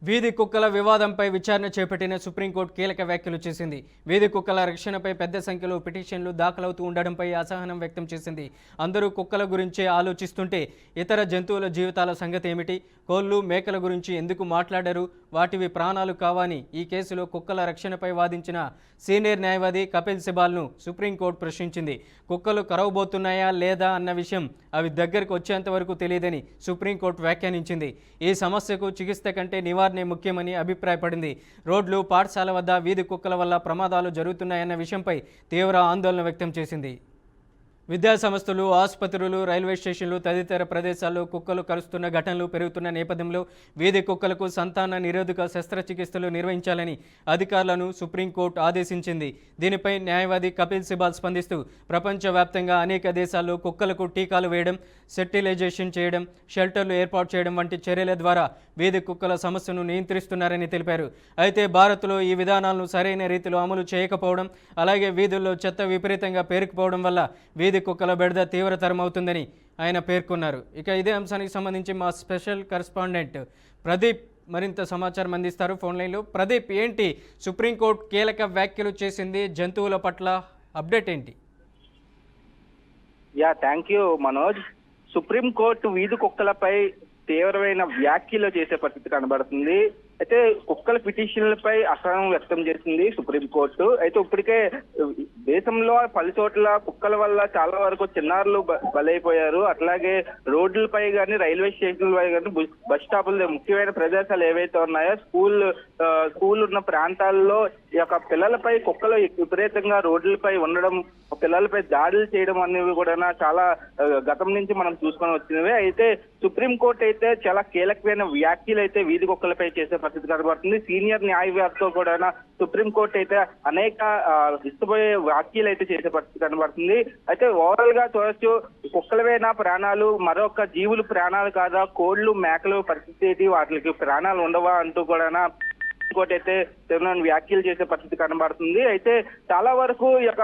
వీధి కుక్కల వివాదంపై విచారణ చేపట్టిన సుప్రీంకోర్టు కీలక వ్యాఖ్యలు చేసింది. వీధి కుక్కల రక్షణపై పెద్ద సంఖ్యలో పిటిషన్లు దాఖలవుతూ ఉండడంపై అసహనం వ్యక్తం చేసింది. అందరూ కుక్కల గురించే ఆలోచిస్తుంటే ఇతర జంతువుల జీవితాల సంగతి ఏమిటి? కోళ్లు, మేకల గురించి ఎందుకు మాట్లాడారు? వాటివి ప్రాణాలు కావని ఈ కేసులో కుక్కల రక్షణపై వాదించిన సీనియర్ న్యాయవాది కపిల్ సిబాల్ను సుప్రీంకోర్టు ప్రశ్నించింది. కుక్కలు కరవబోతున్నాయా లేదా అన్న విషయం అవి దగ్గరకు వచ్చేంత వరకు తెలియదని సుప్రీంకోర్టు వ్యాఖ్యానించింది. ఈ సమస్యకు చికిత్స కంటే నివారణే ముఖ్యమని అభిప్రాయపడింది. రోడ్లు, పాఠశాల వద్ద వీధి కుక్కల వల్ల ప్రమాదాలు జరుగుతున్నాయన్న విషయంపై తీవ్ర ఆందోళన వ్యక్తం చేసింది. విద్యా సంస్థలు, ఆసుపత్రులు, రైల్వే స్టేషన్లు తదితర ప్రదేశాల్లో కుక్కలు కరుస్తున్న ఘటనలు పెరుగుతున్న నేపథ్యంలో వీధి కుక్కలకు సంతాన నిరోధక శస్త్రచికిత్సలు నిర్వహించాలని అధికారులను సుప్రీంకోర్టు ఆదేశించింది. దీనిపై న్యాయవాది కపిల్ సిబాల్ స్పందిస్తూ ప్రపంచవ్యాప్తంగా అనేక దేశాల్లో కుక్కలకు టీకాలు వేయడం, సెటిలైజేషన్ చేయడం, షెల్టర్లు ఏర్పాటు చేయడం వంటి చర్యల ద్వారా వీధి కుక్కల సమస్యను నియంత్రిస్తున్నారని తెలిపారు. అయితే భారత్లో ఈ విధానాలను సరైన రీతిలో అమలు చేయకపోవడం, అలాగే వీధుల్లో చెత్త విపరీతంగా పేరుకుపోవడం వల్ల వీధి కుక్కల బెడద తీవ్రతరం అవుతుందని ఆయన పేర్కొన్నారు. ఇక ఇదే అంశానికి సంబంధించి మా స్పెషల్ కరెస్పాండెంట్ ప్రదీప్ మరింత సమాచారం అందిస్తారు ఫోన్ లైన్లో. ప్రదీప్, ఏంటి సుప్రీంకోర్టు కీలక వ్యాఖ్యలు చేసింది? జంతువుల పట్ల అప్డేట్ ఏంటి? Thank you Manoj. సుప్రీంకోర్టు వీధి కుక్కలపై తీవ్రమైన వ్యాఖ్యలు చేసే పరిస్థితి కనబడుతుంది. అయితే కుక్కల పిటిషన్లపై అసహనం వ్యక్తం చేసింది సుప్రీంకోర్టు. అయితే ఇప్పటికే దేశంలో పలు చోట్ల కుక్కల వల్ల చాలా వరకు చిన్నారులు బలైపోయారు. అట్లాగే రోడ్లపై కానీ, రైల్వే స్టేషన్లపై కానీ, బస్ స్టాపుల ముఖ్యమైన ప్రదేశాలు ఏవైతే ఉన్నాయో, స్కూల్ ఉన్న ప్రాంతాల్లో ఈ యొక్క పిల్లలపై కుక్కలు విపరీతంగా రోడ్లపై ఉండడం, పిల్లలపై దాడులు చేయడం అనేవి కూడా చాలా గతం నుంచి మనం చూసుకొని వచ్చినవే. అయితే సుప్రీంకోర్టు అయితే చాలా కీలకమైన వ్యాఖ్యలు అయితే వీధి కుక్కలపై చేసే పరిస్థితి కనబడుతుంది. సీనియర్ న్యాయవాదితో కూడా సుప్రీంకోర్టు అయితే అనేక ఇష్టపోయే వ్యాఖ్యలు అయితే చేసే పరిస్థితి కనబడుతుంది. అయితే ఓవరాల్ గా చూడొచ్చు, కుక్కలవేనా ప్రాణాలు, మరొక జీవులు ప్రాణాలు కాదా, కోళ్లు, మేకలు పరిస్థితి ఏంటి, వాటికి ప్రాణాలు ఉండవా అంటూ కూడా ఇంకోటి అయితే వ్యాఖ్యలు చేసే పరిస్థితి కనబడుతుంది. అయితే చాలా వరకు ఈ యొక్క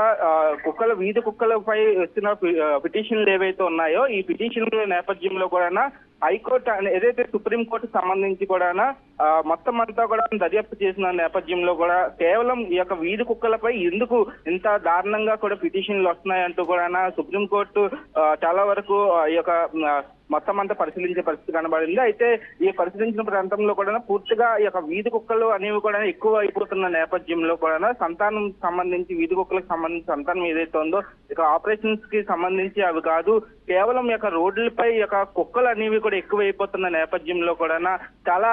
వీధి కుక్కలపై వచ్చిన పిటిషన్లు ఏవైతే ఉన్నాయో, ఈ పిటిషన్ల నేపథ్యంలో కూడా హైకోర్టు ఏదైతే సుప్రీంకోర్టు సంబంధించి కూడా మొత్తం అంతా కూడా దర్యాప్తు చేసిన నేపథ్యంలో కూడా కేవలం ఈ యొక్క వీధి కుక్కలపై ఎందుకు ఇంత దారుణంగా కూడా పిటిషన్లు వస్తున్నాయంటూ కూడా సుప్రీంకోర్టు చాలా వరకు ఈ యొక్క మొత్తం అంతా పరిశీలించే పరిస్థితి కనబడింది. అయితే ఈ పరిశీలించిన ప్రాంతంలో కూడా పూర్తిగా ఈ యొక్క వీధి కుక్కలు అనేవి కూడా ఎక్కువ అయిపోతున్న నేపథ్యంలో కూడా సంతానం సంబంధించి, వీధి కుక్కలకు సంబంధించి సంతానం ఏదైతే ఉందో ఇక ఆపరేషన్స్ కి సంబంధించి అవి కాదు, కేవలం ఈ యొక్క రోడ్లపై ఈ యొక్క కుక్కలు అనేవి కూడా ఎక్కువ అయిపోతున్న నేపథ్యంలో కూడా చాలా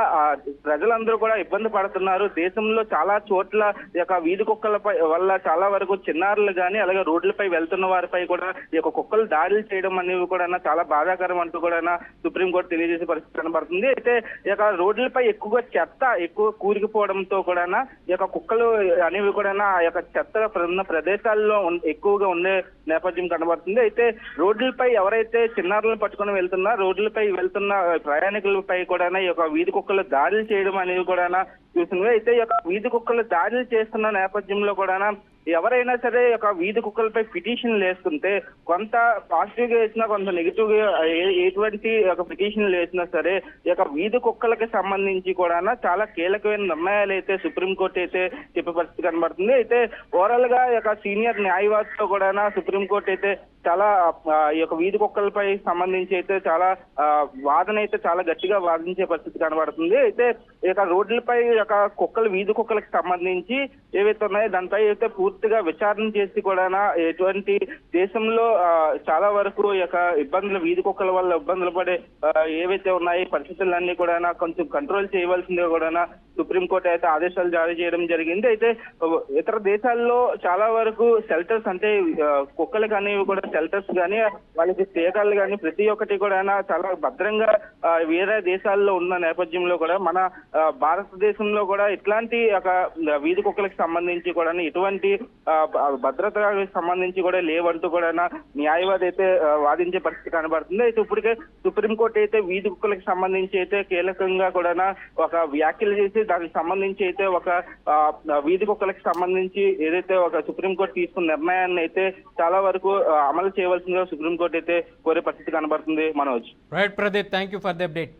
ప్రజలందరూ కూడా ఇబ్బంది పడుతున్నారు. దేశంలో చాలా చోట్ల ఈ యొక్క వీధి కుక్కల వల్ల చాలా వరకు చిన్నారులు కానీ, అలాగే రోడ్లపై వెళ్తున్న వారిపై కూడా ఈ యొక్క కుక్కలు దాడులు చేయడం అనేవి కూడా చాలా బాధాకరం అంటూ కూడా సుప్రీంకోర్టు తెలియజేసే పరిస్థితి కనబడుతుంది. అయితే ఈ యొక్క రోడ్లపై ఎక్కువగా చెత్త ఎక్కువ కూరుకుపోవడంతో కూడా ఈ యొక్క కుక్కలు అనేవి కూడా ఆ యొక్క చెత్త ఉన్న ప్రదేశాల్లో ఎక్కువగా ఉండే నేపథ్యం కనబడుతుంది. అయితే రోడ్లపై ఎవరైతే చిన్నారులను పట్టుకుని రోడ్లపై వెళ్తున్న ప్రయాణికులపై కూడా ఈ యొక్క వీధి కుక్కలు దాడులు చేయడం అనేవి కూడా చూసినవి. అయితే ఈ యొక్క వీధి కుక్కలు దాడులు చేస్తున్న నేపథ్యంలో కూడా ఎవరైనా సరే ఈ యొక్క వీధి కుక్కలపై పిటిషన్లు వేస్తుంటే కొంత పాజిటివ్ గా వేసినా, కొంత నెగిటివ్ గా ఎటువంటి పిటిషన్లు వేసినా సరే ఈ యొక్క వీధి కుక్కలకి సంబంధించి కూడా చాలా కీలకమైన నిర్ణయాలు అయితే సుప్రీంకోర్టు అయితే చెప్పే పరిస్థితి కనబడుతుంది. అయితే ఓవరాల్ గా ఈ యొక్క సీనియర్ న్యాయవాదితో కూడా సుప్రీంకోర్టు అయితే చాలా ఈ యొక్క వీధి కుక్కలపై సంబంధించి అయితే చాలా వాదన అయితే చాలా గట్టిగా వాదించే పరిస్థితి కనబడుతుంది. అయితే ఈ యొక్క రోడ్లపై యొక్క వీధి కుక్కలకు సంబంధించి ఏవైతే ఉన్నాయో దానిపై అయితే పూర్తిగా విచారణ చేసి కూడా ఎటువంటి దేశంలో చాలా వరకు ఈ యొక్క ఇబ్బందులు, వీధి కుక్కల వల్ల ఇబ్బందులు పడే ఏవైతే ఉన్నాయి పరిస్థితులన్నీ కూడా కొంచెం కంట్రోల్ చేయవలసిందిగా కూడా సుప్రీంకోర్టు అయితే ఆదేశాలు జారీ చేయడం జరిగింది. అయితే ఇతర దేశాల్లో చాలా వరకు షెల్టర్స్, అంటే కుక్కలు అనేవి కూడా షెల్టర్స్ కానీ, వాళ్ళకి తీగలు కానీ ప్రతి ఒక్కటి కూడా చాలా భద్రంగా వేరే దేశాల్లో ఉన్న నేపథ్యంలో కూడా మన భారతదేశంలో కూడా ఇట్లాంటి ఒక వీధి కుక్కలకు సంబంధించి కూడా ఎటువంటి భద్రతకు సంబంధించి కూడా లేవంటూ కూడా న్యాయవాది అయితే వాదించే పరిస్థితి కనబడుతుంది. అయితే ఇప్పటికే సుప్రీంకోర్టు అయితే వీధి కుక్కలకు సంబంధించి అయితే కీలకంగా కూడా ఒక వ్యాఖ్యలు చేసి దానికి సంబంధించి అయితే ఒక వీధి కుక్కలకు సంబంధించి ఏదైతే ఒక సుప్రీంకోర్టు తీసుకున్న నిర్ణయాన్ని అయితే చాలా వరకు అమలు చేయవలసిందిగా సుప్రీంకోర్టు అయితే కోరే పరిస్థితి కనబడుతుంది. Manoj. Right Pradeep, thank you for the update.